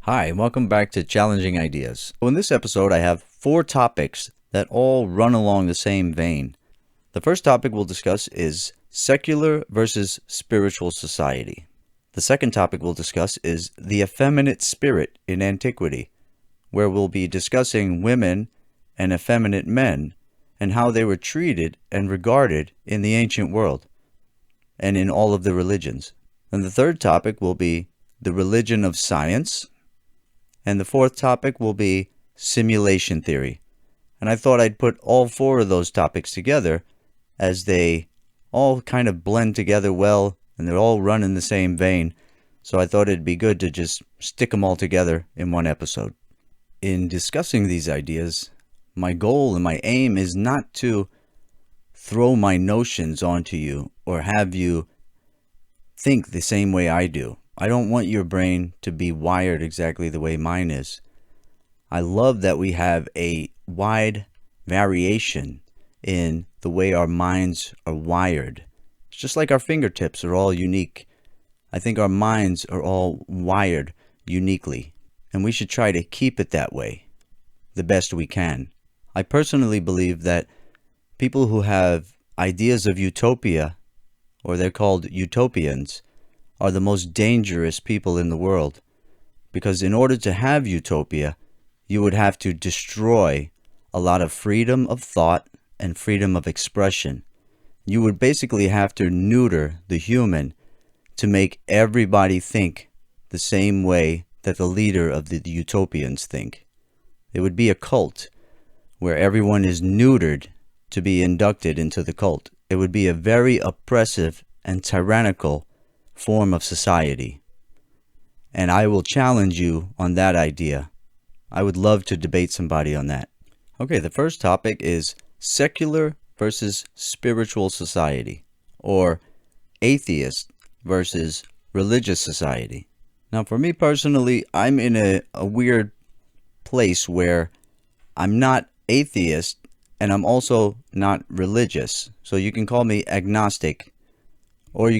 Hi, and welcome back to Challenging Ideas. So in this episode, I have 4 topics that all run along the same vein. The first topic we'll discuss is secular versus spiritual society. The second topic we'll discuss is the effeminate spirit in antiquity, where we'll be discussing women and effeminate men and how they were treated and regarded in the ancient world and in all of the religions. And the third topic will be the religion of science. And the fourth topic will be simulation theory. And I thought I'd put all 4 of those topics together as they all kind of blend together well and they're all run in the same vein. So I thought it'd be good to just stick them all together in one episode. In discussing these ideas, my goal and my aim is not to throw my notions onto you or have you think the same way I do. I don't want your brain to be wired exactly the way mine is. I love that we have a wide variation in the way our minds are wired. It's just like our fingertips are all unique. I think our minds are all wired uniquely, and we should try to keep it that way the best we can. I personally believe that people who have ideas of utopia, or they're called utopians, are the most dangerous people in the world, because in order to have utopia, you would have to destroy a lot of freedom of thought and freedom of expression. You would basically have to neuter the human to make everybody think the same way that the leader of the utopians think. It would be a cult where everyone is neutered to be inducted into the cult. It would be a very oppressive and tyrannical form of society. And I will challenge you on that idea. I would love to debate somebody on that. Okay, the first topic is secular versus spiritual society, or atheist versus religious society. Now, for me personally, I'm in a weird place where I'm not atheist and I'm also not religious. So you can call me agnostic, or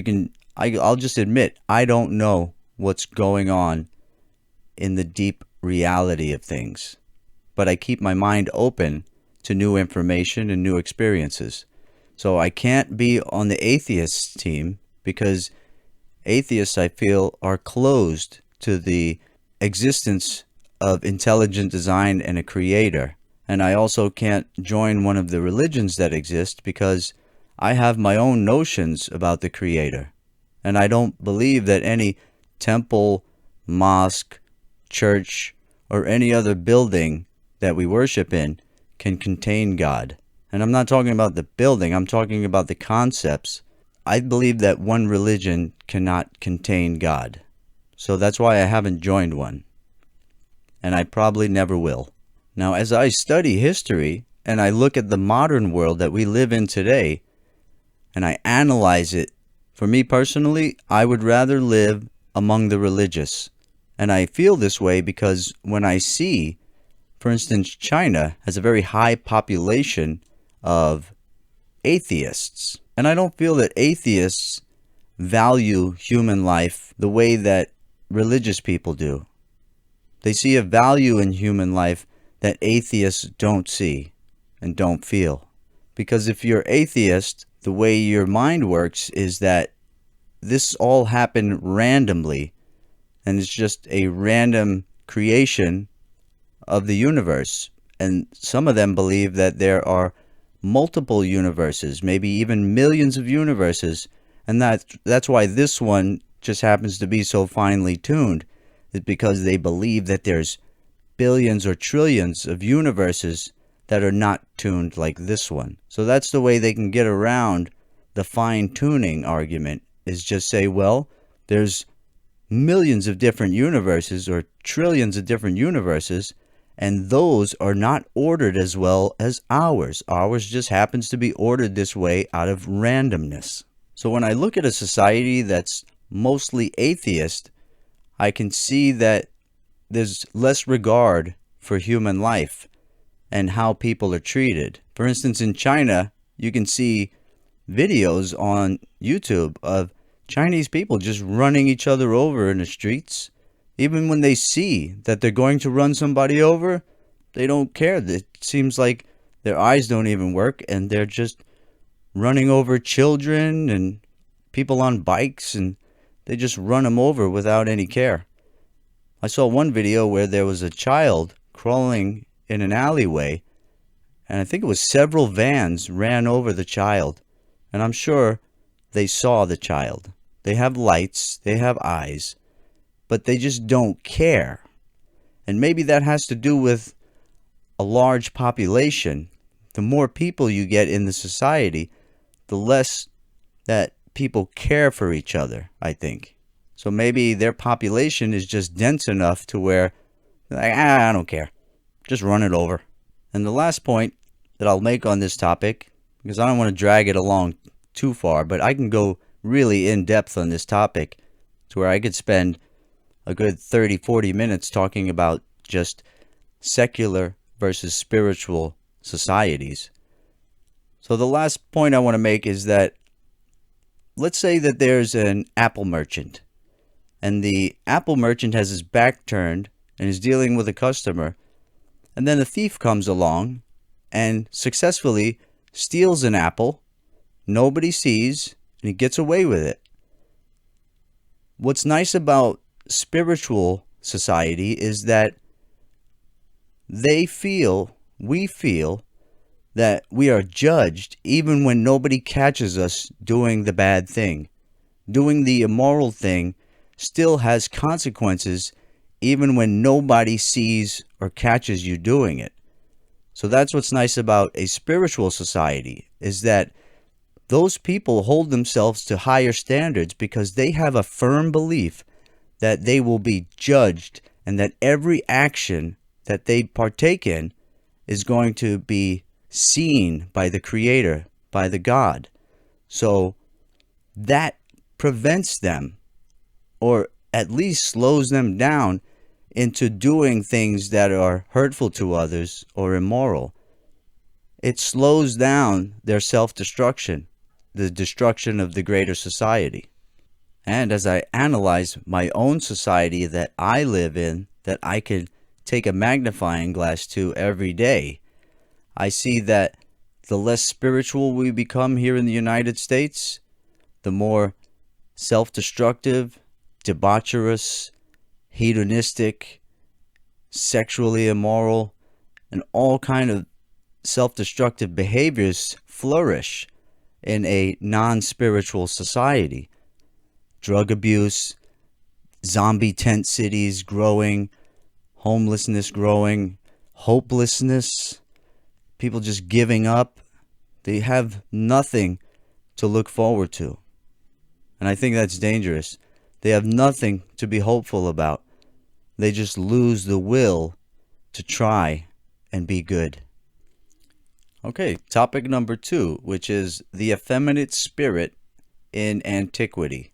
I'll just admit I don't know what's going on in the deep reality of things, but I keep my mind open to new information and new experiences. So I can't be on the atheist team because atheists, I feel, are closed to the existence of intelligent design and a creator. And I also can't join one of the religions that exist because I have my own notions about the creator. And I don't believe that any temple, mosque, church, or any other building that we worship in can contain God. And I'm not talking about the building, I'm talking about the concepts. I believe that one religion cannot contain God. So that's why I haven't joined one. And I probably never will. Now, as I study history and I look at the modern world that we live in today, and I analyze it, for me personally, I would rather live among the religious. And I feel this way because when I see, for instance, China has a very high population of atheists. And I don't feel that atheists value human life the way that religious people do. They see a value in human life that atheists don't see and don't feel. Because if you're atheist, the way your mind works is that this all happened randomly, and it's just a random creation of the universe. And some of them believe that there are multiple universes, maybe even millions of universes, and that's why this one just happens to be so finely tuned, is because they believe that there's billions or trillions of universes that are not tuned like this one. So that's the way they can get around the fine-tuning argument, is just say, well, there's millions of different universes or trillions of different universes, and those are not ordered as well as ours. Ours just happens to be ordered this way out of randomness. So when I look at a society that's mostly atheist, I can see that there's less regard for human life and how people are treated. For instance, in China, you can see videos on YouTube of Chinese people just running each other over in the streets. Even when they see that they're going to run somebody over, they don't care. It seems like their eyes don't even work, and they're just running over children and people on bikes, and they just run them over without any care. I saw one video where there was a child crawling in an alleyway, and I think it was several vans ran over the child. And I'm sure they saw the child. They have lights, they have eyes, but they just don't care. And maybe that has to do with a large population. The more people you get in the society, the less that people care for each other, I think. So maybe their population is just dense enough to where they're like, I don't care. Just run it over. And the last point that I'll make on this topic, because I don't want to drag it along too far, but I can go really in depth on this topic to where I could spend a good 30-40 minutes talking about just secular versus spiritual societies. So the last point I want to make is that let's say that there's an apple merchant, and the apple merchant has his back turned and is dealing with a customer, and then a thief comes along and successfully steals an apple. Nobody sees, and he gets away with it. What's nice about spiritual society is that we feel that we are judged even when nobody catches us doing the bad thing. Doing the immoral thing still has consequences even when nobody sees or catches you doing it. So that's what's nice about a spiritual society, is that those people hold themselves to higher standards because they have a firm belief that they will be judged and that every action that they partake in is going to be seen by the Creator, by the God. So that prevents them, or at least slows them down into doing things that are hurtful to others or immoral. It slows down their self-destruction, the destruction of the greater society. And as I analyze my own society that I live in, that I can take a magnifying glass to every day, I see that the less spiritual we become here in the United States, the more self-destructive, debaucherous, hedonistic, sexually immoral, and all kind of self-destructive behaviors flourish in a non-spiritual society. Drug abuse, zombie tent cities growing, homelessness growing, hopelessness, people just giving up. They have nothing to look forward to. And I think that's dangerous. They have nothing to be hopeful about. They just lose the will to try and be good. Okay, topic number 2, which is the effeminate spirit in antiquity.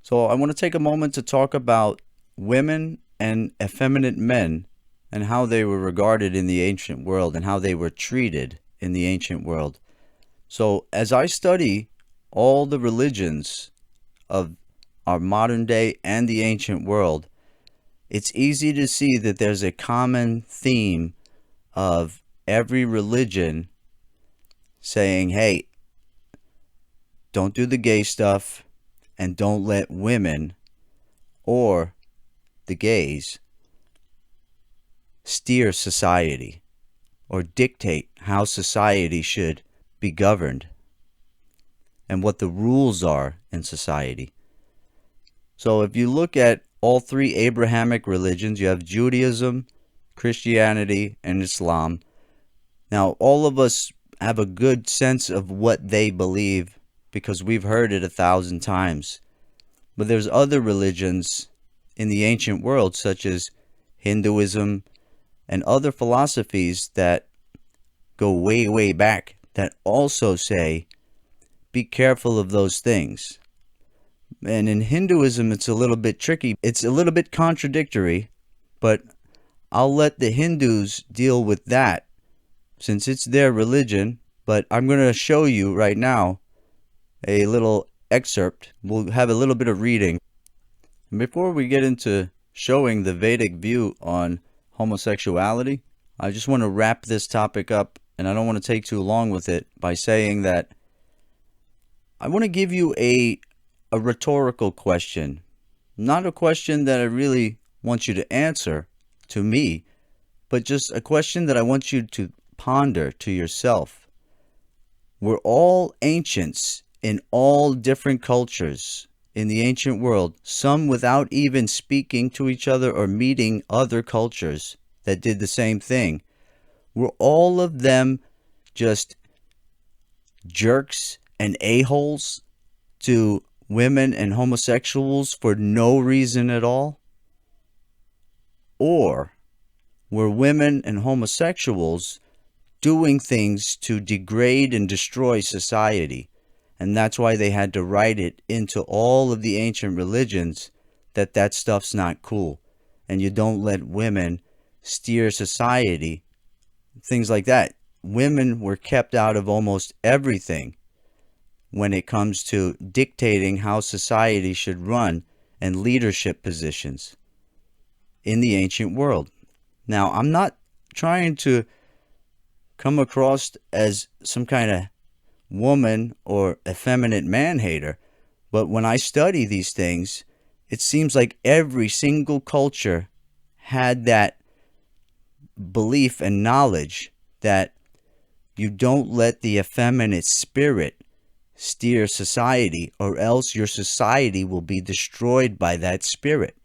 So I want to take a moment to talk about women and effeminate men and how they were regarded in the ancient world and how they were treated in the ancient world. So as I study all the religions of our modern day and the ancient world, it's easy to see that there's a common theme of every religion saying, hey, don't do the gay stuff and don't let women or the gays steer society or dictate how society should be governed and what the rules are in society. So if you look at all three Abrahamic religions, you have Judaism, Christianity, and Islam. Now, all of us have a good sense of what they believe because we've heard it 1,000 times. But there's other religions in the ancient world, such as Hinduism and other philosophies that go way, way back, that also say, be careful of those things. And in Hinduism, it's a little bit tricky. It's a little bit contradictory, but I'll let the Hindus deal with that since it's their religion. But I'm going to show you right now a little excerpt. We'll have a little bit of reading. And before we get into showing the Vedic view on homosexuality, I just want to wrap this topic up, and I don't want to take too long with it, by saying that I want to give you a rhetorical question. Not a question that I really want you to answer to me, but just a question that I want you to ponder to yourself. We're all ancients in all different cultures in the ancient world, some without even speaking to each other or meeting other cultures that did the same thing. Were all of them just jerks and a-holes to women and homosexuals for no reason at all? Or were women and homosexuals doing things to degrade and destroy society? And that's why they had to write it into all of the ancient religions that that stuff's not cool. And you don't let women steer society. Things like that. Women were kept out of almost everything when it comes to dictating how society should run and leadership positions in the ancient world. Now, I'm not trying to come across as some kind of woman or effeminate man-hater, but when I study these things, it seems like every single culture had that belief and knowledge that you don't let the effeminate spirit steer society, or else your society will be destroyed by that spirit.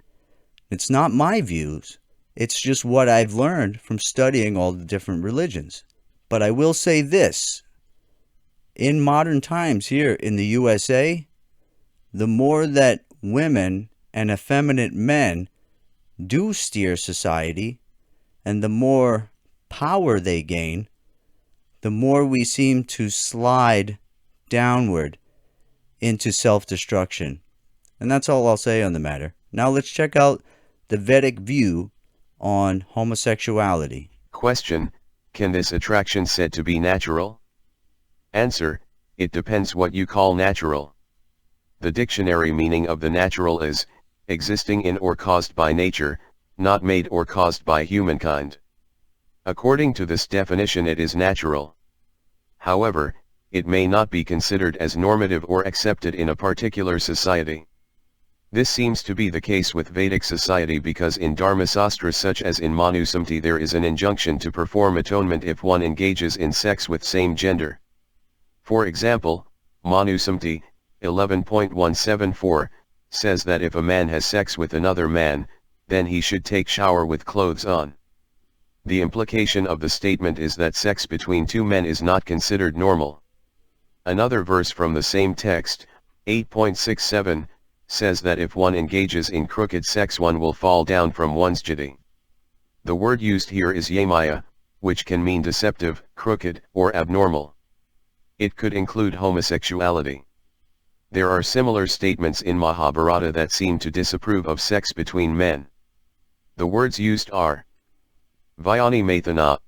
It's not my views. It's just what I've learned from studying all the different religions. But I will say this. In modern times here in the USA, the more that women and effeminate men do steer society, and the more power they gain, the more we seem to slide downward into self-destruction. And that's all I'll say on the matter. Now let's check out the Vedic view on homosexuality. Question: can this attraction said to be natural? Answer: it depends what you call natural. The dictionary meaning of the natural is, existing in or caused by nature, not made or caused by humankind. According to this definition, it is natural. However, it may not be considered as normative or accepted in a particular society. This seems to be the case with Vedic society because in Dharmasastras such as in Manusmriti there is an injunction to perform atonement if one engages in sex with same gender. For example, Manusmriti 11.174 says that if a man has sex with another man, then he should take shower with clothes on. The implication of the statement is that sex between two men is not considered normal. Another verse from the same text, 8.67, says that if one engages in crooked sex one will fall down from one's jati. The word used here is yamaya, which can mean deceptive, crooked, or abnormal. It could include homosexuality. There are similar statements in Mahabharata that seem to disapprove of sex between men. The words used are Vyani Maithana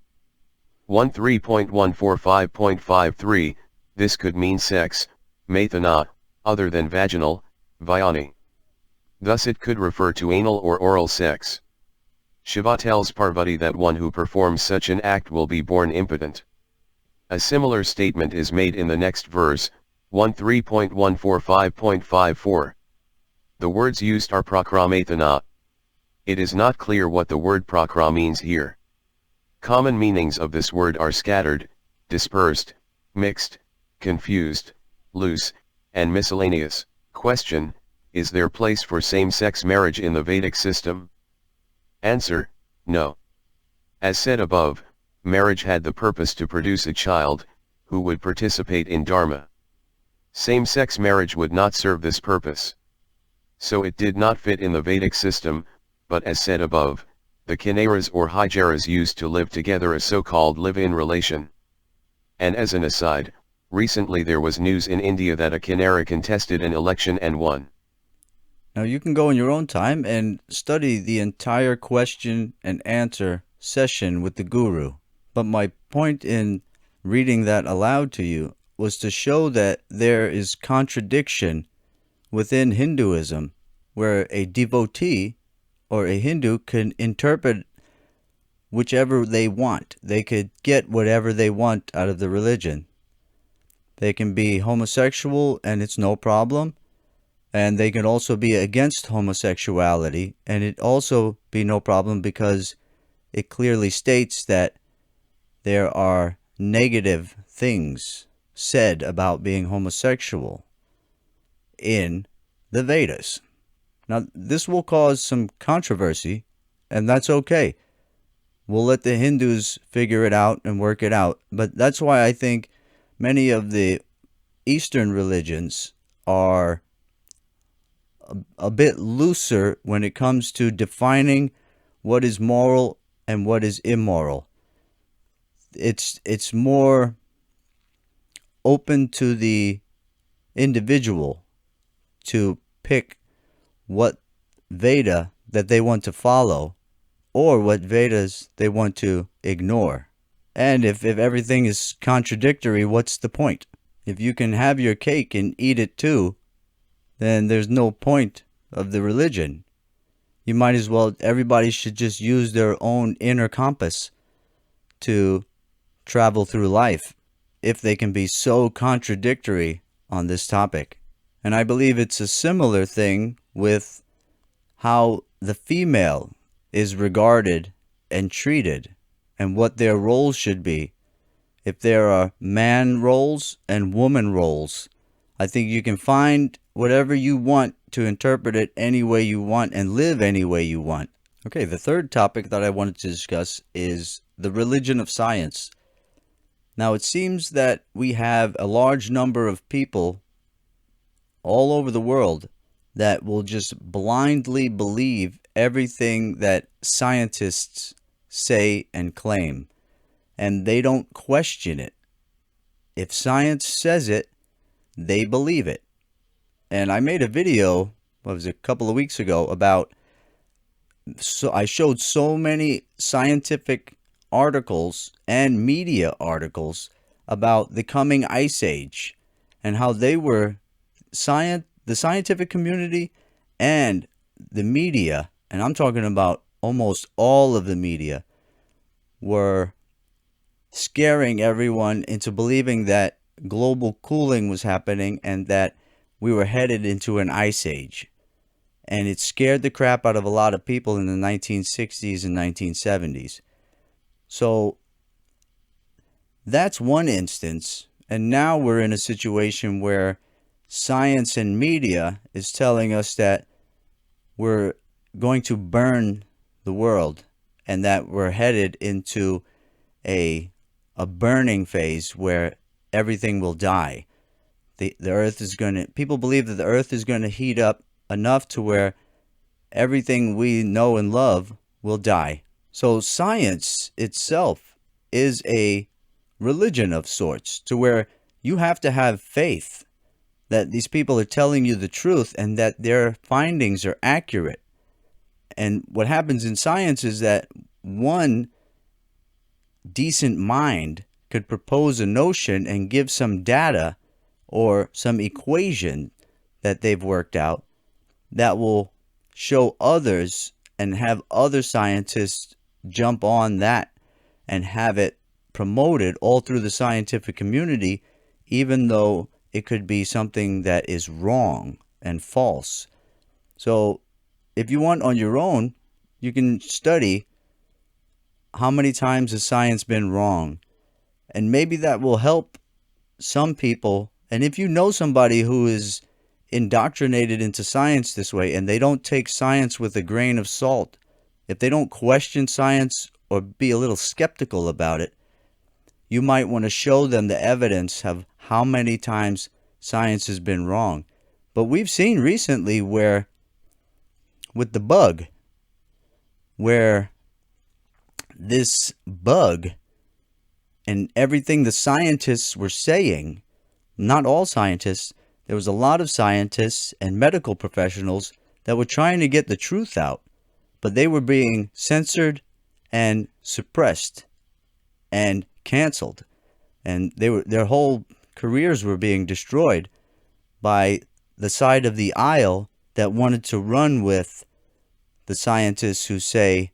13.145.53, this could mean sex, Maithana, other than vaginal, Vyani. Thus it could refer to anal or oral sex. Shiva tells Parvati that one who performs such an act will be born impotent. A similar statement is made in the next verse, 13.145.54. The words used are prakramathana. It is not clear what the word prakra means here. Common meanings of this word are scattered, dispersed, mixed, confused, loose, and miscellaneous. Question: is there place for same-sex marriage in the Vedic system? Answer: no. As said above, marriage had the purpose to produce a child, who would participate in dharma. Same-sex marriage would not serve this purpose. So it did not fit in the Vedic system, but as said above, the Kinnaras or Hijaras used to live together a so-called live-in relation. And as an aside, recently there was news in India that a Kinnara contested an election and won. Now you can go in your own time and study the entire question and answer session with the Guru. But my point in reading that aloud to you was to show that there is contradiction within Hinduism, where a devotee or a Hindu can interpret whichever they want. They could get whatever they want out of the religion. They can be homosexual and it's no problem. And they can also be against homosexuality and it also be no problem because it clearly states that there are negative things said about being homosexual in the Vedas. Now, this will cause some controversy, and that's okay. We'll let the Hindus figure it out and work it out. But that's why I think many of the Eastern religions are a bit looser when it comes to defining what is moral and what is immoral. It's more open to the individual to pick what Veda that they want to follow or what Vedas they want to ignore. And if everything is contradictory, what's the point? If you can have your cake and eat it too, then there's no point of the religion. You might as well, everybody should just use their own inner compass to travel through life if they can be so contradictory on this topic. And I believe it's a similar thing with how the female is regarded and treated and what their roles should be. If there are man roles and woman roles, I think you can find whatever you want to interpret it any way you want and live any way you want. Okay, the third topic that I wanted to discuss is the religion of science. Now, it seems that we have a large number of people all over the world that will just blindly believe everything that scientists say and claim, and they don't question it. If science says it, they believe it. And I made a video, what was it, a couple of weeks ago about, so I showed so many scientific articles and media articles about the coming ice age and how they were the scientific community and the media, and I'm talking about almost all of the media, were scaring everyone into believing that global cooling was happening and that we were headed into an ice age. And it scared the crap out of a lot of people in the 1960s and 1970s. So that's one instance. And now we're in a situation where science and media is telling us that we're going to burn the world and that we're headed into a burning phase where everything will die. The earth is going to, people believe that the earth is going to heat up enough to where everything we know and love will die. So science itself is a religion of sorts, to where you have to have faith that these people are telling you the truth and that their findings are accurate. And what happens in science is that one decent mind could propose a notion and give some data or some equation that they've worked out that will show others and have other scientists jump on that and have it promoted all through the scientific community, even though it could be something that is wrong and false. So if you want on your own, you can study how many times has science been wrong. And maybe that will help some people. And if you know somebody who is indoctrinated into science this way and they don't take science with a grain of salt, if they don't question science or be a little skeptical about it, you might want to show them the evidence of how many times science has been wrong. But we've seen recently where, with the bug, where this bug and everything the scientists were saying, not all scientists, there was a lot of scientists and medical professionals that were trying to get the truth out, but they were being censored and suppressed and canceled, and their whole careers were being destroyed by the side of the aisle that wanted to run with the scientists who say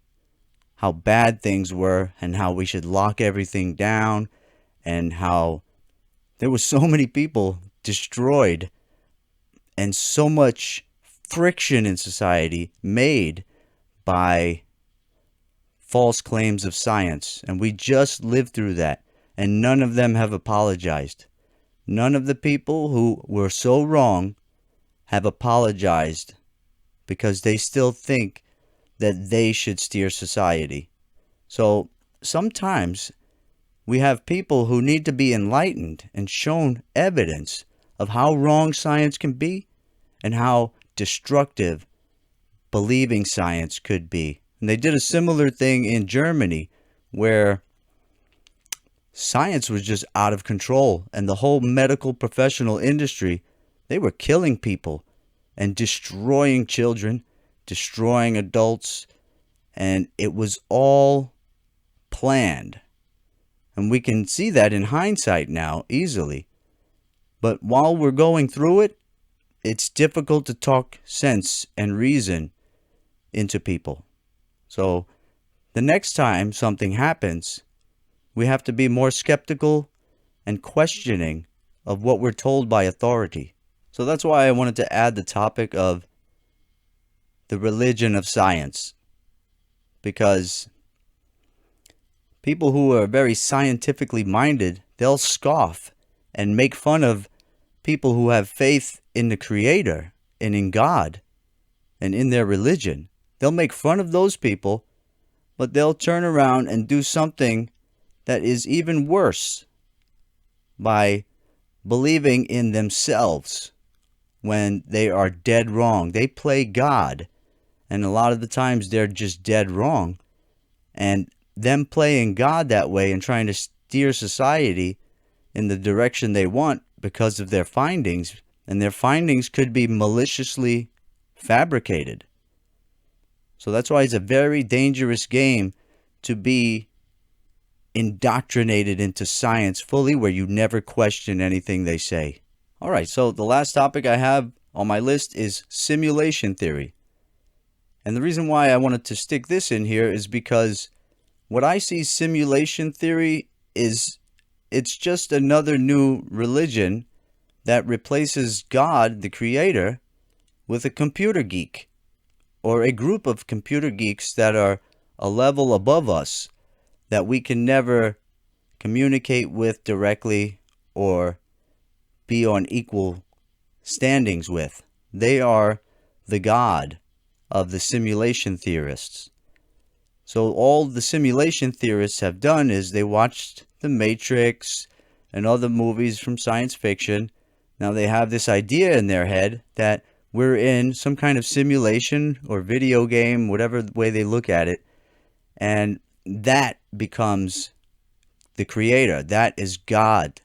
how bad things were and how we should lock everything down, and how there were so many people destroyed and so much friction in society made by false claims of science. And we just lived through that, and none of them have apologized. None of the people who were so wrong have apologized, because they still think that they should steer society. So sometimes we have people who need to be enlightened and shown evidence of how wrong science can be and how destructive believing science could be. And they did a similar thing in Germany, where science was just out of control, and the whole medical professional industry, they were killing people and destroying children, destroying adults, and it was all planned. And we can see that in hindsight now easily. But while we're going through it, it's difficult to talk sense and reason into people. So the next time something happens, we have to be more skeptical and questioning of what we're told by authority. So that's why I wanted to add the topic of the religion of science, because people who are very scientifically minded, they'll scoff and make fun of people who have faith in the Creator and in God and in their religion. They'll make fun of those people, but they'll turn around and do something that is even worse by believing in themselves when they are dead wrong. They play God, and a lot of the times they're just dead wrong. And them playing God that way and trying to steer society in the direction they want because of their findings, and their findings could be maliciously fabricated. So that's why it's a very dangerous game to be indoctrinated into science fully, where you never question anything they say. All right, so the last topic I have on my list is simulation theory. And the reason why I wanted to stick this in here is because what I see simulation theory is, it's just another new religion that replaces God, the Creator, with a computer geek, or a group of computer geeks that are a level above us, that we can never communicate with directly or be on equal standings with. They are the God of the simulation theorists. So all the simulation theorists have done is they watched The Matrix and other movies from science fiction. Now they have this idea in their head that we're in some kind of simulation or video game, whatever way they look at it, and that becomes the Creator. That is God.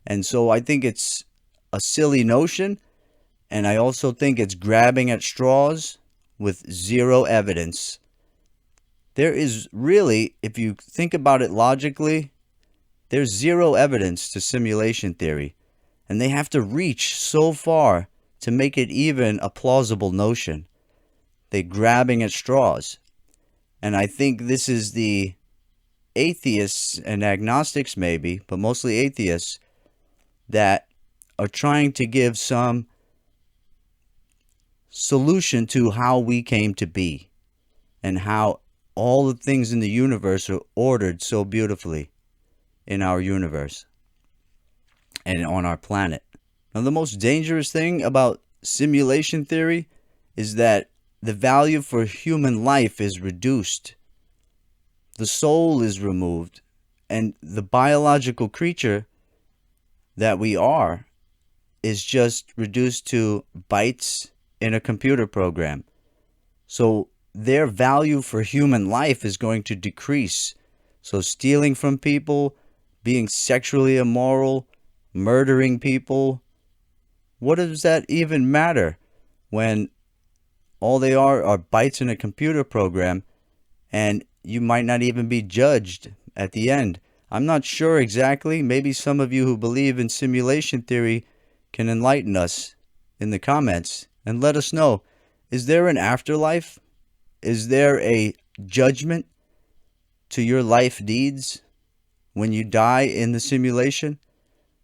And so I think it's a silly notion, and I also think it's grabbing at straws with zero evidence. There is really, if you think about it logically, there's zero evidence to simulation theory, and they have to reach so far to make it even a plausible notion. They're grabbing at straws. And I think this is the atheists and agnostics maybe, but mostly atheists, that are trying to give some solution to how we came to be and how all the things in the universe are ordered so beautifully in our universe and on our planet. Now, the most dangerous thing about simulation theory is that the value for human life is reduced. The soul is removed, and the biological creature that we are is just reduced to bytes in a computer program. So their value for human life is going to decrease. So stealing from people, being sexually immoral, murdering people, what does that even matter when all they are bytes in a computer program, and you might not even be judged at the end? I'm not sure exactly. Maybe some of you who believe in simulation theory can enlighten us in the comments and let us know. Is there an afterlife? Is there a judgment to your life deeds when you die in the simulation?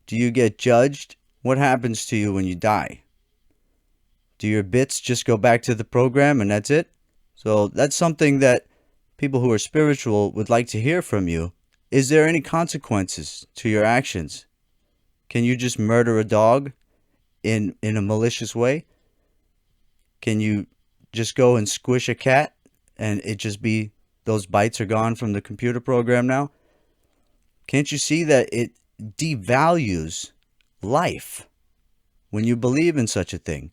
Do you get judged? What happens to you when you die? Do your bits just go back to the program and that's it? So that's something that people who are spiritual would like to hear from you. Is there any consequences to your actions? Can you just murder a dog in a malicious way? Can you just go and squish a cat and it just be those bytes are gone from the computer program now? Can't you see that it devalues life when you believe in such a thing?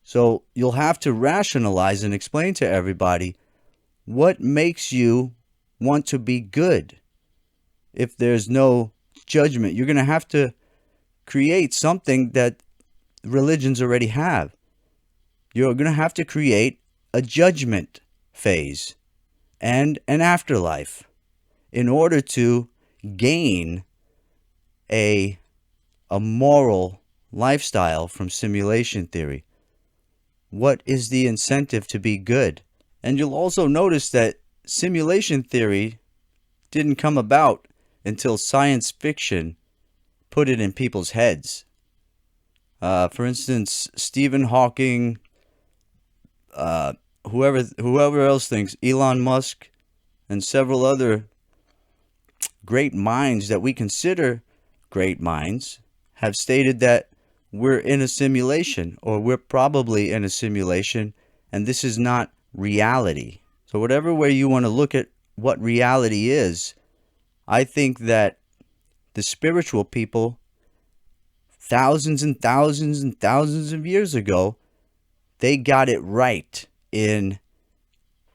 So you'll have to rationalize and explain to everybody what makes you want to be good. If there's no judgment, you're going to have to create something that religions already have. You're going to have to create a judgment phase and an afterlife in order to gain a moral lifestyle from simulation theory. What is the incentive to be good? And you'll also notice that simulation theory didn't come about until science fiction put it in people's heads. For instance, Stephen Hawking, whoever else thinks, Elon Musk, and several other great minds that we consider great minds have stated that we're in a simulation, or we're probably in a simulation, and this is not reality. So whatever way you want to look at what reality is, I think that the spiritual people, thousands and thousands and thousands of years ago, they got it right in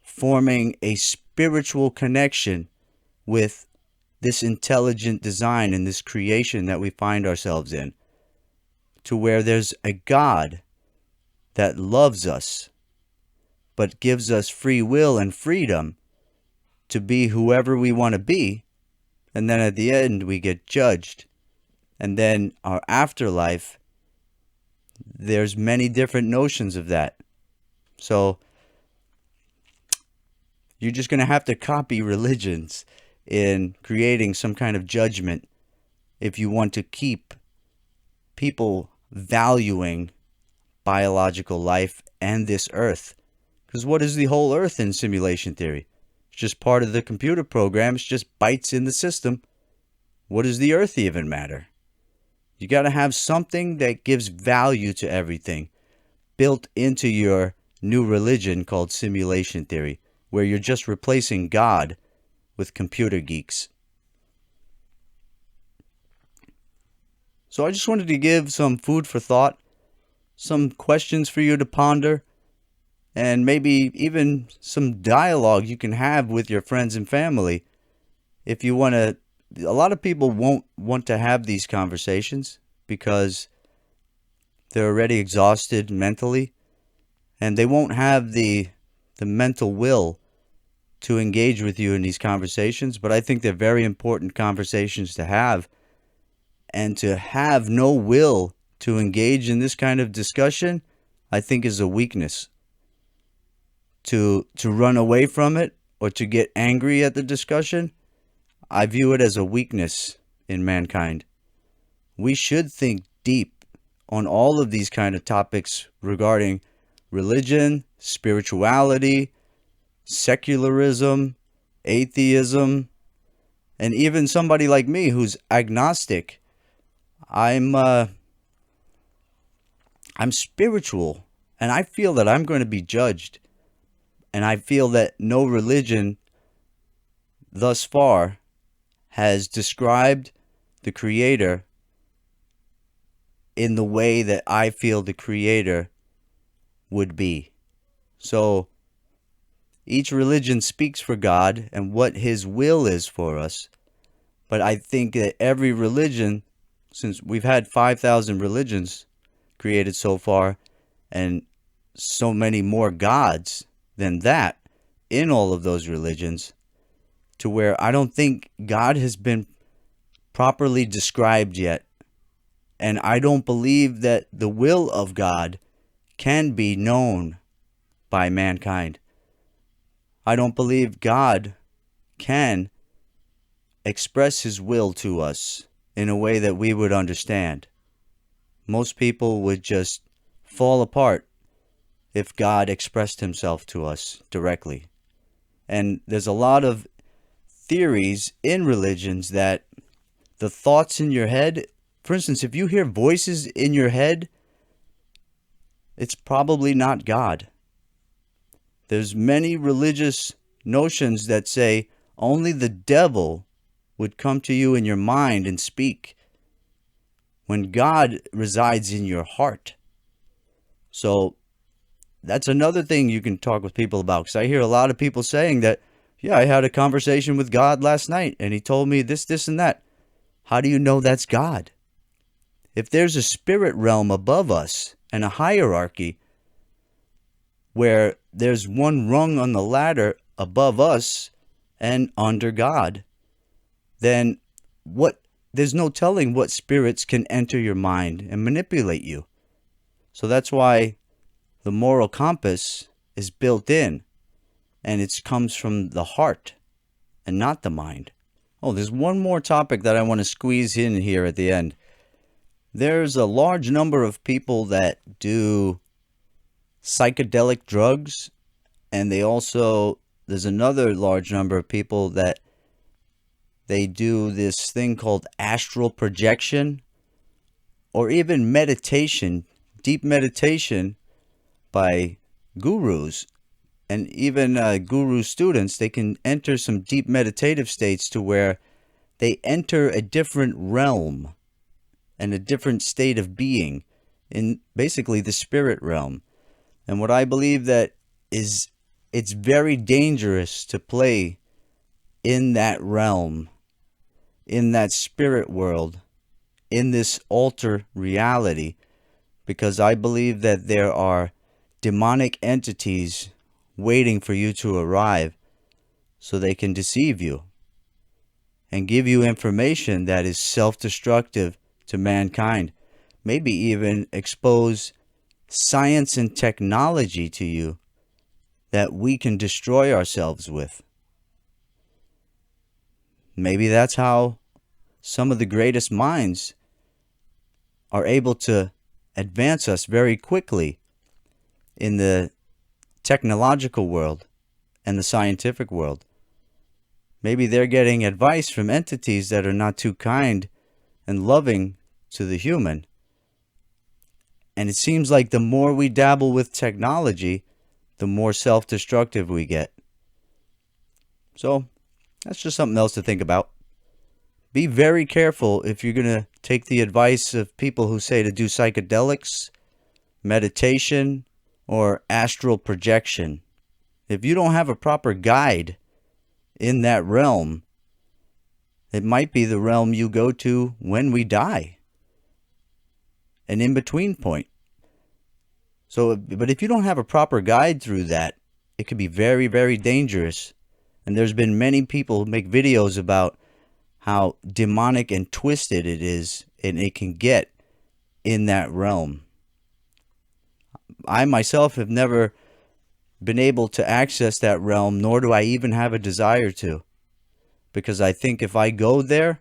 forming a spiritual connection with this intelligent design and this creation that we find ourselves in, to where there's a God that loves us, but gives us free will and freedom to be whoever we want to be. And then at the end, we get judged. And then our afterlife, there's many different notions of that. So you're just going to have to copy religions in creating some kind of judgment if you want to keep people valuing biological life and this earth. Because what is the whole earth in simulation theory? It's just part of the computer program. It's just bytes in the system. What does the earth even matter? You got to have something that gives value to everything built into your new religion called simulation theory, where you're just replacing God with computer geeks. So I just wanted to give some food for thought, some questions for you to ponder, and maybe even some dialogue you can have with your friends and family. If you want to, a lot of people won't want to have these conversations because they're already exhausted mentally, and they won't have the mental will to engage with you in these conversations. But I think they're very important conversations to have. And to have no will to engage in this kind of discussion, I think is a weakness. To run away from it or to get angry at the discussion, I view it as a weakness in mankind. We should think deep on all of these kind of topics regarding religion, spirituality, secularism, atheism, and even somebody like me who's agnostic. I'm spiritual, and I feel that I'm going to be judged, and I feel that no religion thus far has described the Creator in the way that I feel the Creator would be. So each religion speaks for God and what His will is for us, but I think that every religion, since we've had 5,000 religions created so far, and so many more gods than that in all of those religions, to where I don't think God has been properly described yet. And I don't believe that the will of God can be known by mankind. I don't believe God can express his will to us in a way that we would understand. Most people would just fall apart if God expressed himself to us directly. And there's a lot of theories in religions that the thoughts in your head, for instance, if you hear voices in your head, it's probably not God. There's many religious notions that say only the devil would come to you in your mind and speak, when God resides in your heart. So that's another thing you can talk with people about, because I hear a lot of people saying that, yeah, I had a conversation with God last night and he told me this, this, and that. How do you know that's God? If there's a spirit realm above us and a hierarchy where there's one rung on the ladder above us and under God, then there's no telling what spirits can enter your mind and manipulate you. So that's why the moral compass is built in, and it comes from the heart and not the mind. Oh, there's one more topic that I want to squeeze in here at the end. There's a large number of people that do psychedelic drugs, and there's another large number of people that they do this thing called astral projection, or even meditation, deep meditation by gurus. And even guru students, they can enter some deep meditative states to where they enter a different realm and a different state of being in basically the spirit realm. And what I believe that is, it's very dangerous to play in that realm, in that spirit world, in this alter reality, because I believe that there are demonic entities waiting for you to arrive so they can deceive you and give you information that is self-destructive to mankind. Maybe even expose science and technology to you that we can destroy ourselves with. Maybe that's how some of the greatest minds are able to advance us very quickly in the technological world and the scientific world. Maybe they're getting advice from entities that are not too kind and loving to the human. And it seems like the more we dabble with technology, the more self-destructive we get. So that's just something else to think about. Be very careful if you're going to take the advice of people who say to do psychedelics, meditation, or astral projection. If you don't have a proper guide in that realm, it might be the realm you go to when we die. An in-between point. But if you don't have a proper guide through that, it could be very, very dangerous. And there's been many people who make videos about how demonic and twisted it is, and it can get in that realm. I myself have never been able to access that realm, nor do I even have a desire to. Because I think if I go there,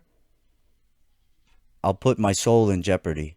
I'll put my soul in jeopardy.